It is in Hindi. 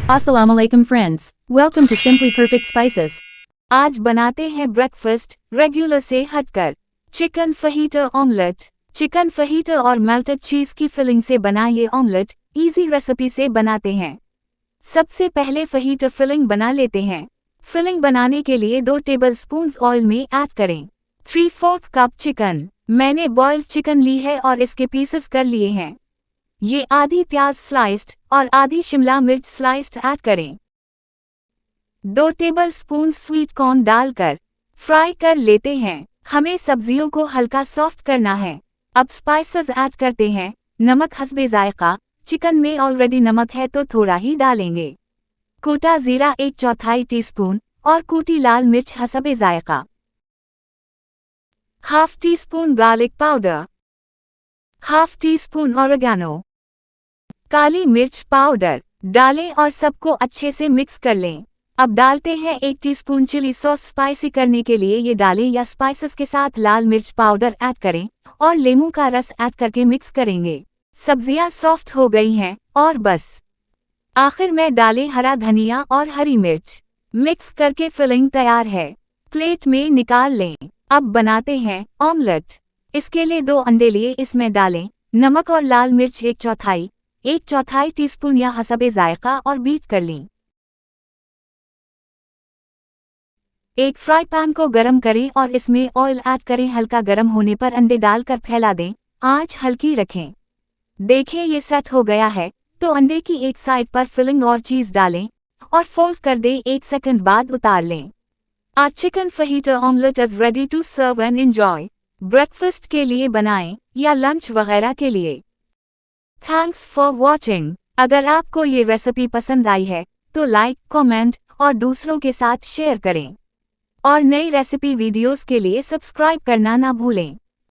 Assalamu alaikum friends. Welcome to Simply Perfect Spices. आज बनाते हैं ब्रेकफास्ट रेगुलर से हटकर चिकन फहीटा ऑमलेट। चिकन फहीटा और मेल्टेड चीज की फिलिंग से बना ये ऑमलेट इजी रेसिपी से बनाते हैं। सबसे पहले फहीटा फिलिंग बना लेते हैं। फिलिंग बनाने के लिए 2 टेबलस्पून ऑयल में ऐड करें 3/4 कप चिकन। मैंने बॉइल्ड चिकन ली है और इसके पीसेस कर लिए हैं। ये आधी प्याज स्लाइस्ड और आधी शिमला मिर्च स्लाइस्ड ऐड करें। 2 टेबलस्पून स्वीट कॉर्न डालकर फ्राई कर लेते हैं। हमें सब्जियों को हल्का सॉफ्ट करना है। अब स्पाइसेस ऐड करते हैं। नमक हस्बे जायका। चिकन में ऑलरेडी नमक है तो थोड़ा ही डालेंगे। कूटा जीरा 1/4 टीस्पून और कूटी लाल मिर्च हस्बे जायका। Half teaspoon garlic powder, half teaspoon oregano, काली मिर्च पाउडर डालें और सबको अच्छे से मिक्स कर लें। अब डालते हैं 1 टीस्पून चिली सॉस। स्पाइसी करने के लिए ये डालें या स्पाइसेस के साथ लाल मिर्च पाउडर ऐड करें और लेमू का रस ऐड करके मिक्स करेंगे। सब्जियां सॉफ्ट हो गई हैं और बस आखिर में डालें हरा धनिया और हरी मिर्च। मिक्स करके फिलिंग तैयार है। प्लेट में निकाल लें। अब बनाते हैं ऑमलेट। इसके लिए 2 अंडे लिए, इसमें डालें नमक और लाल मिर्च 1/4 टीस्पून या हस्बे जायका और बीट कर लें। एक फ्राई पैन को गरम करें और इसमें ऑयल ऐड करें। हल्का गरम होने पर अंडे डालकर फैला दें। आंच हल्की रखें। देखें ये सेट हो गया है तो अंडे की एक साइड पर फिलिंग और चीज़ डालें और फोल्ड कर दें। 1 सेकंड बाद उतार लें। Our chicken fajita omelette is ready to serve and enjoy. Breakfast के लिए बनाएं या लंच वगैरह के लिए। Thanks for watching. अगर आपको ये रेसिपी पसंद आई है तो लाइक, कमेंट और दूसरों के साथ शेयर करें। और नई रेसिपी वीडियोस के लिए सब्सक्राइब करना ना भूलें।